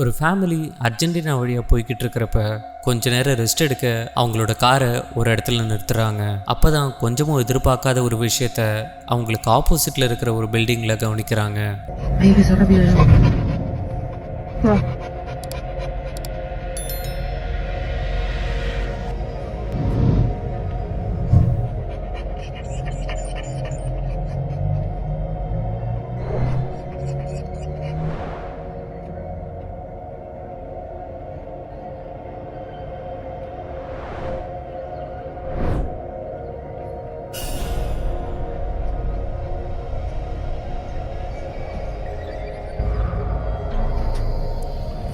ஒரு family Argentina வழியாக போய்கிட்டு இருக்கிறப்ப கொஞ்ச நேரம் ரெஸ்ட் எடுக்க அவங்களோட காரை ஒரு இடத்துல நிறுத்துறாங்க. அப்போ தான் கொஞ்சமும் எதிர்பார்க்காத ஒரு விஷயத்த அவங்களுக்கு ஆப்போசிட்டில் இருக்கிற ஒரு பில்டிங்கில் கவனிக்கிறாங்க.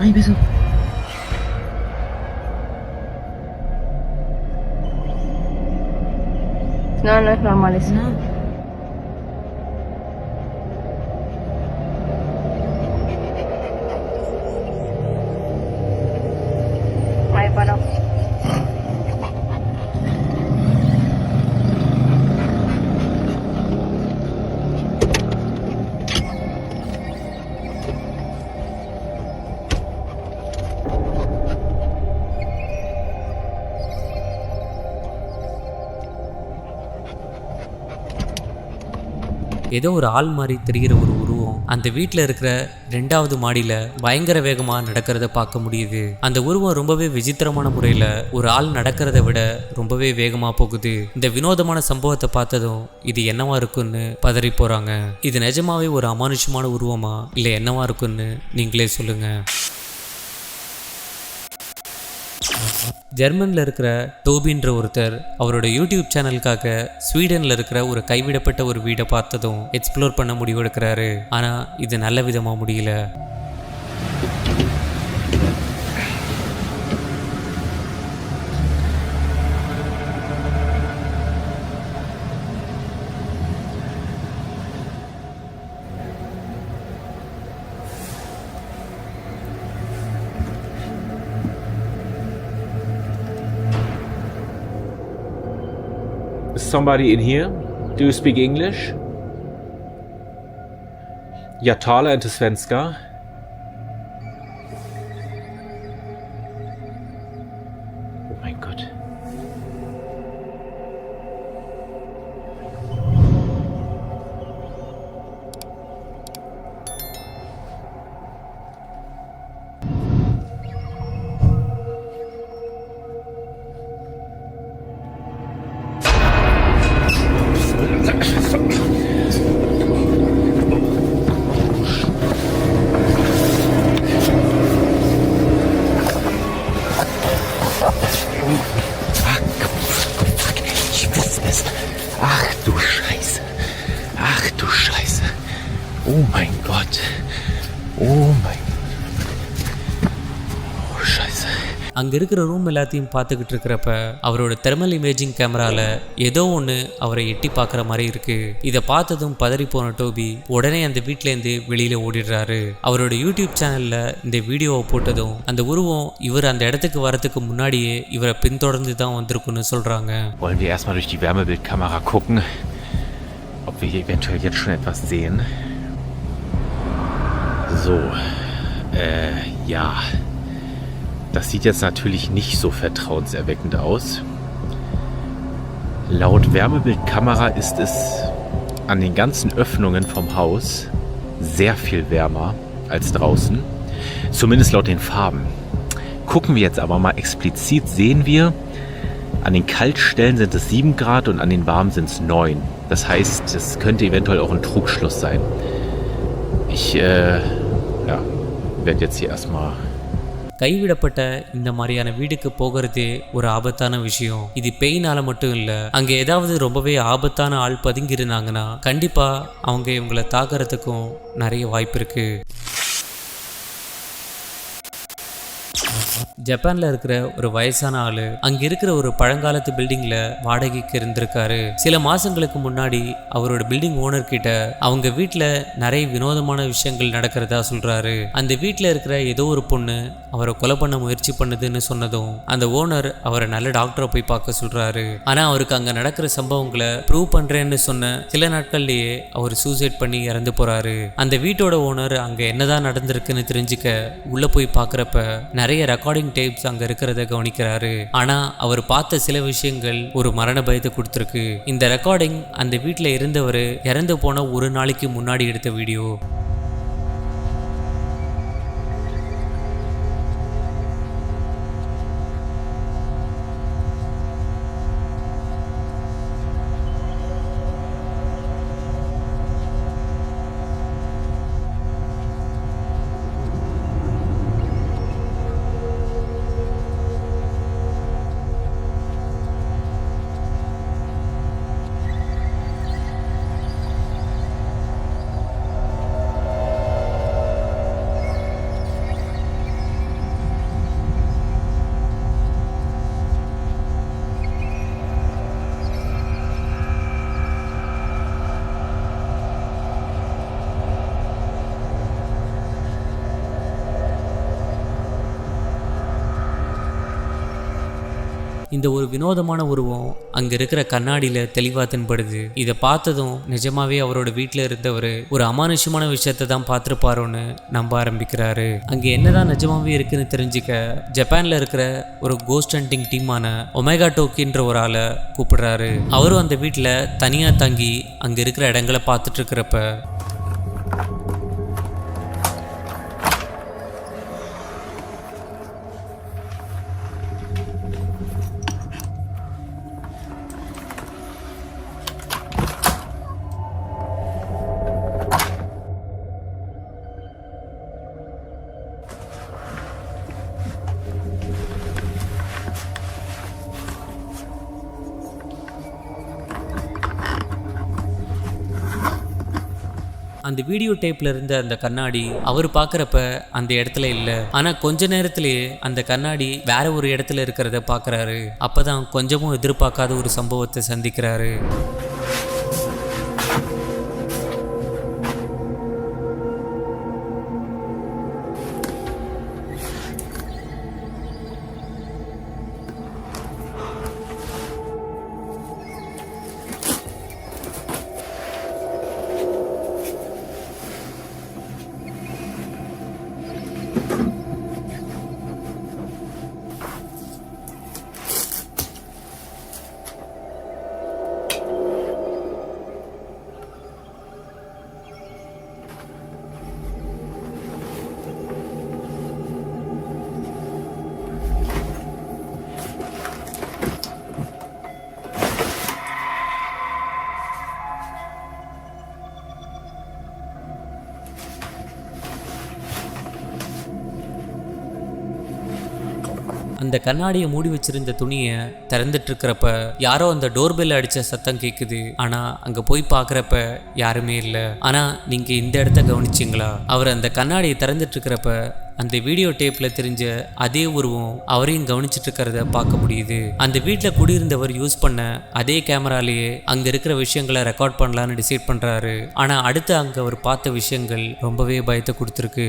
Ay, beso. No, no es normal eso. No. Ahí paró. ஏதோ ஒரு ஆள் மாதிரி தெரிகிற ஒரு உருவம் அந்த வீட்டில் இருக்கிற 2வது மாடியில் பயங்கர வேகமாக நடக்கிறத பார்க்க முடியுது. அந்த உருவம் ரொம்பவே விசித்திரமான முறையில் ஒரு ஆள் நடக்கிறத விட ரொம்பவே வேகமாக போகுது. இந்த வினோதமான சம்பவத்தை பார்த்ததும் இது என்னவா இருக்குன்னு பதறி போகிறாங்க. இது நிஜமாவே ஒரு அமானுஷமான உருவமா இல்லை என்னவா இருக்குன்னு நீங்களே சொல்லுங்க. ஜெர்மனில் இருக்கிற டோபின்ற ஒருத்தர் அவரோட யூடியூப் சேனலுக்காக ஸ்வீடனில் இருக்கிற ஒரு கைவிடப்பட்ட ஒரு வீடை பார்த்ததும் எக்ஸ்ப்ளோர் பண்ண முடிவெடுக்கிறாரு. ஆனால் இது நல்ல விதமாக முடியல. Is somebody in here? Do you speak English? Ja, tala inte svenska. Oh mein Gott. Ach du Scheiße. Ach du Scheiße. Oh mein Gott. Oh mein Gott. Oh Scheiße. அங்கே இருக்கிற ரூம் எல்லாத்தையும் பார்த்துக்கிட்டு இருக்கிறப்ப அவரோட தெர்மல் இமேஜிங் கேமராவில் ஏதோ ஒன்று அவரை எட்டி பார்க்குற மாதிரி இருக்கு. இதை பார்த்ததும் பதறி போன டோபி உடனே அந்த வீட்டிலேருந்து வெளியில் ஓடிடுறாரு. அவரோட யூடியூப் சேனலில் இந்த வீடியோவை போட்டதும் அந்த உருவம் இவர் அந்த இடத்துக்கு வரதுக்கு முன்னாடியே இவரை பின்தொடர்ந்து தான் வந்திருக்குன்னு சொல்கிறாங்க. Wollen wir erstmal durch die Wärmebildkamera gucken, ob wir hier eventuell jetzt schon etwas sehen? So, ja. Das sieht jetzt natürlich nicht so vertrauenserweckend aus. Laut Wärmebildkamera ist es an den ganzen Öffnungen vom Haus sehr viel wärmer als draußen. Zumindest laut den Farben. Gucken wir jetzt aber mal explizit, sehen wir, an den Kaltstellen sind es 7 Grad und an den warmen sind es 9. Das heißt, es könnte eventuell auch ein Trugschluss sein. Ich werde jetzt hier erstmal... கைவிடப்பட்ட இந்த மாதிரியான வீடுக்கு போகிறதே ஒரு ஆபத்தான விஷயம். இது பேயினால மட்டும் இல்லை, அங்கே ஏதாவது ரொம்பவே ஆபத்தான ஆள் பதுங்கி இருந்தாங்கன்னா கண்டிப்பாக அவங்க இவங்களை தாக்குறதுக்கும் நிறைய வாய்ப்பு இருக்கு. ஜப்பான்ல இருக்கிற ஒரு வயசான ஆளு அங்க இருக்கிற ஒரு பழங்காலத்து பில்டிங்ல வாடகைக்கு இருந்திருக்காரு. சில மாசங்களுக்கு முன்னாடி அவரோட பில்டிங் ஓனர் கிட்ட அவங்க வீட்டுல நிறைய வினோதமான விஷயங்கள் நடக்கிறதா சொல்றாரு. அந்த வீட்டுல இருக்கிற ஏதோ ஒரு பொண்ணு அவரை கொலை பண்ண முயற்சி பண்ணுதுன்னு சொன்னதும் அந்த ஓனர் அவரை நல்ல டாக்டரை போய் பார்க்க சொல்றாரு. ஆனா அவருக்கு அங்க நடக்கிற சம்பவங்களை ப்ரூவ் பண்றேன்னு சொன்ன சில நாட்கள்லயே அவர் சூசைட் பண்ணி இறந்து போறாரு. அந்த வீட்டோட ஓனர் அங்க என்னதான் நடந்திருக்குன்னு தெரிஞ்சுக்க உள்ள போய் பார்க்கறப்ப நிறைய ரெக்கார்டிங் டேப்ஸ் அங்க இருக்கிறத கவனிக்கிறாரு. ஆனா அவர் பார்த்த சில விஷயங்கள் ஒரு மரண பயத்தை கொடுத்துருக்கு. இந்த ரெக்கார்டிங் அந்த வீட்டில் இருந்தவர் இறந்து போன ஒரு நாளைக்கு முன்னாடி எடுத்த வீடியோ. இந்த ஒரு வினோதமான உருவம் அங்க இருக்கிற கண்ணாடியில தெளிவா தென்படுது. இதை பார்த்ததும் நிஜமாவே அவரோட வீட்டில் இருந்தவர் ஒரு அமானுஷ்யமான விஷயத்தை தான் பார்த்துருப்பாரோன்னு நம்ப ஆரம்பிக்கிறாரு. அங்க என்னதான் நிஜமாவே இருக்குன்னு தெரிஞ்சுக்க ஜப்பான்ல இருக்கிற ஒரு கோஸ்ட் ஹண்டிங் டீமான ஒமேகா டோக்கின்ற ஒரு ஆளை கூப்பிடுறாரு. அவரும் அந்த வீட்டில் தனியா தங்கி அங்க இருக்கிற இடங்களை பார்த்துட்டு இருக்கிறப்ப அந்த வீடியோ டேப்ல இருந்த அந்த கண்ணாடி அவர் பார்க்கறப்ப அந்த இடத்துல இல்லை. ஆனா கொஞ்ச நேரத்திலேயே அந்த கண்ணாடி வேற ஒரு இடத்துல இருக்கிறத பார்க்கறாரு. அப்பதான் கொஞ்சமும் எதிர்பார்க்காத ஒரு சம்பவத்தை சந்திக்கிறாரு. அந்த கண்ணாடியை மூடி வச்சிருந்த துணியை திறந்துட்டு இருக்கிறப்ப யாரோ அந்த டோர்பெல் அடிச்ச சத்தம் கேட்குது. ஆனா அங்க போய் பார்க்கறப்ப யாருமே இல்லை. ஆனா நீங்க இந்த இடத்த கவனிச்சிங்களா? அவர் அந்த கண்ணாடியை திறந்துட்டு இருக்கிறப்ப அந்த வீடியோ டேப்ல தெரிஞ்ச அதே உருவம் அவரையும் கவனிச்சுட்டு இருக்கிறத பார்க்க முடியுது. அந்த வீட்டில் குடியிருந்தவர் யூஸ் பண்ண அதே கேமராலேயே அங்க இருக்கிற விஷயங்களை ரெக்கார்ட் பண்ணலான்னு டிசைட் பண்றாரு. ஆனா அடுத்து அங்க அவர் பார்த்த விஷயங்கள் ரொம்பவே பயத்தை கொடுத்துருக்கு.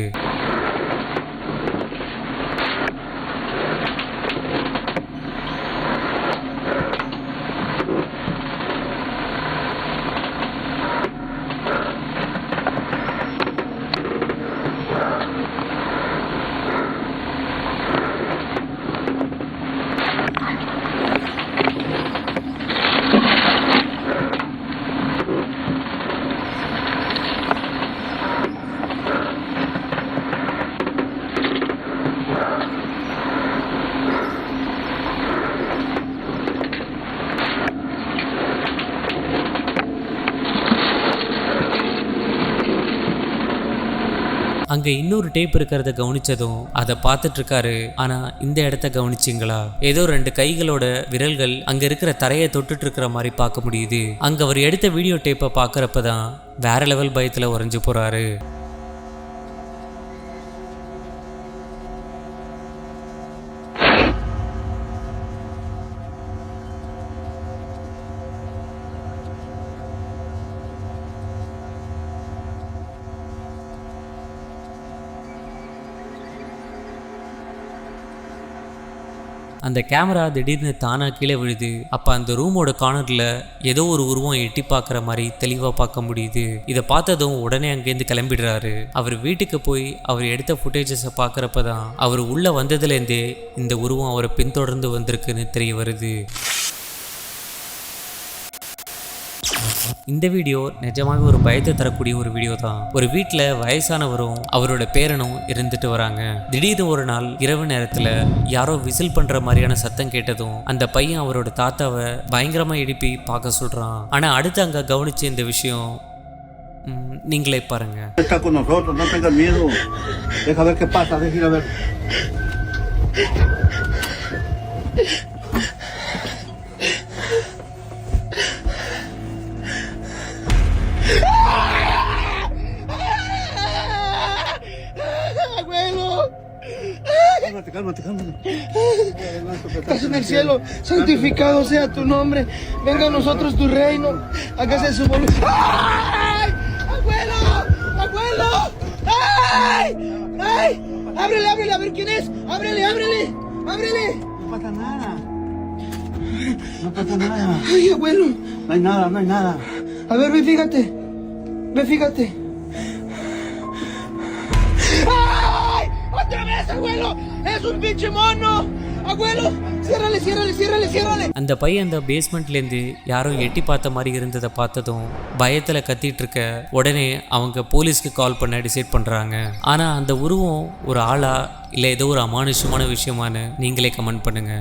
அங்கே இன்னொரு டேப் இருக்கிறத கவனிச்சதும் அதை பார்த்துட்டு இருக்காரு. ஆனா இந்த இடத்த கவனிச்சிங்களா? ஏதோ 2 கைகளோட விரல்கள் அங்க இருக்கிற தரையை தொட்டுட்டு இருக்கிற மாதிரி பார்க்க முடியுது. அங்க அவர் எடுத்த வீடியோ டேப்பை பார்க்கறப்பதான் வேற லெவல் பயத்துல உறைஞ்சு போறாரு. அந்த கேமரா திடீர்னு தானா கீழே விழுது. அப்ப அந்த ரூமோட கார்னர்ல ஏதோ ஒரு உருவம் எட்டி பார்க்குற மாதிரி தெளிவா பார்க்க முடியுது. இதை பார்த்ததும் உடனே அங்கேருந்து கிளம்பிடுறாரு. அவர் வீட்டுக்கு போய் அவர் எடுத்த ஃபுட்டேஜஸை பார்க்குறப்பதான் அவர் உள்ள வந்ததுலேருந்தே இந்த உருவம் அவரை பின்தொடர்ந்து வந்திருக்குன்னு தெரிய வருது. இந்த வீடியோ நிஜமாவே ஒரு பயத்தை தரக்கூடிய ஒரு வீடியோ தான். ஒரு வீட்டில் வயசானவரும் அவரோட பேரனும் இருந்துட்டு வராங்க. திடீர்னு ஒரு நாள் இரவு நேரத்தில் யாரோ விசில் பண்ற மாதிரியான சத்தம் கேட்டதும் அந்த பையன் அவரோட தாத்தாவை பயங்கரமா எழுப்பி பார்க்க சொல்றான். ஆனா அடுத்து அங்க கவனிச்ச இந்த விஷயம் நீங்களே பாருங்க. Cálmate. Estás en el cielo, santificado sea tu nombre. Venga a nosotros tu reino. Hágase su voluntad. ¡Ay! ¡Abuelo! ¡Abuelo! ¡Ay! ¡Ay! ¡Ábrele, a ver quién es! ¡Ábrele! No pasa nada. ¡Ay, abuelo! No hay nada. A ver, ve, fíjate. ¡Otra vez, abuelo! ¡Es un pinche mono! ¡Abuelo! ¡Ciérrale! அந்த பையன் அந்த பேஸ்மெண்ட்லேருந்து யாரோ எட்டி பார்த்த மாதிரி இருந்ததை பார்த்ததும் பயத்தில் கத்திட்டு இருக்க உடனே அவங்க போலீஸ்க்கு கால் பண்ண டிசைட் பண்ணுறாங்க. ஆனால் அந்த உருவம் ஒரு ஆளா இல்லை ஏதோ ஒரு அமானுஷமான விஷயமானு நீங்களே கமெண்ட் பண்ணுங்க.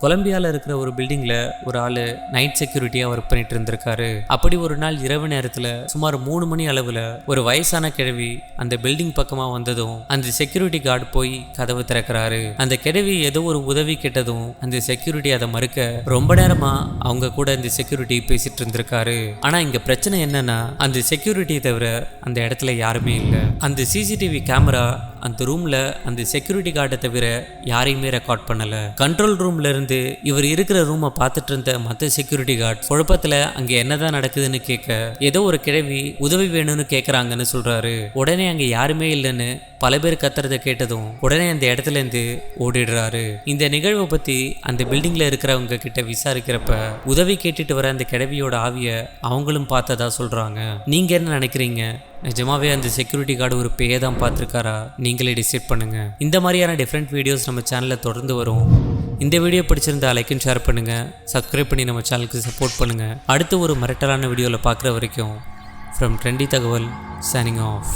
கொலம்பியாவில் இருக்கிற ஒரு பில்டிங்கில் ஒரு ஆள் நைட் செக்யூரிட்டியாக ஒர்க் பண்ணிட்டு இருந்திருக்காரு. அப்படி ஒரு நாள் இரவு நேரத்தில் சுமார் 3 மணி அளவில் ஒரு வயசான கிழவி அந்த பில்டிங் பக்கமாக வந்ததும் அந்த செக்யூரிட்டி கார்டு போய் கதவு திறக்கிறாரு. அந்த கிழவி ஏதோ ஒரு உதவி கேட்டதும் அந்த செக்யூரிட்டி அதை மறுக்க ரொம்ப நேரமாக அவங்க கூட இந்த செக்யூரிட்டி பேசிட்டு இருந்திருக்காரு. ஆனால் இங்கே பிரச்சனை என்னன்னா அந்த செக்யூரிட்டியை தவிர அந்த இடத்துல யாருமே இல்லை. அந்த சிசிடிவி கேமரா அந்த ரூம்ல அந்த செக்யூரிட்டி கார்டை தவிர யாரையுமே ரெக்கார்ட் பண்ணல. கண்ட்ரோல் ரூம்ல இருந்து இவர் இருக்கிற ரூமை பார்த்துட்டு இருந்த மற்ற செக்யூரிட்டி கார்டு குழப்பத்துல அங்க என்னதான் நடக்குதுன்னு கேட்க ஏதோ ஒரு கிழவி உதவி வேணும்னு கேட்கறாங்கன்னு சொல்றாரு. உடனே அங்க யாருமே இல்லைன்னு பல பேர் கத்துறதை கேட்டதும் உடனே அந்த இடத்துல இருந்து ஓடிடுறாரு. இந்த நிகழ்வை பத்தி அந்த பில்டிங்ல இருக்கிறவங்க கிட்ட விசாரிக்கிறப்ப உதவி கேட்டுட்டு வர அந்த கிழவியோட ஆவிய அவங்களும் பார்த்ததா சொல்றாங்க. நீங்க என்ன நினைக்கிறீங்க? நிஜமாவே அந்த செக்யூரிட்டி கார்டு ஒரு பேயை தான் பார்த்துருக்காரா? நீங்களே டிசைட் பண்ணுங்க. இந்த மாதிரியான டிஃப்ரெண்ட் வீடியோஸ் நம்ம சேனலில் தொடர்ந்து வரும். இந்த வீடியோ பிடிச்சிருந்தா லைக் அண்ட் ஷேர் பண்ணுங்க, சப்ஸ்கிரைப் பண்ணி நம்ம சேனலுக்கு சப்போர்ட் பண்ணுங்க. அடுத்து ஒரு மிரட்டலான வீடியோவில் பார்க்குற வரைக்கும் ஃப்ரம் ட்ரெண்டி தகவல் சைனிங் ஆஃப்.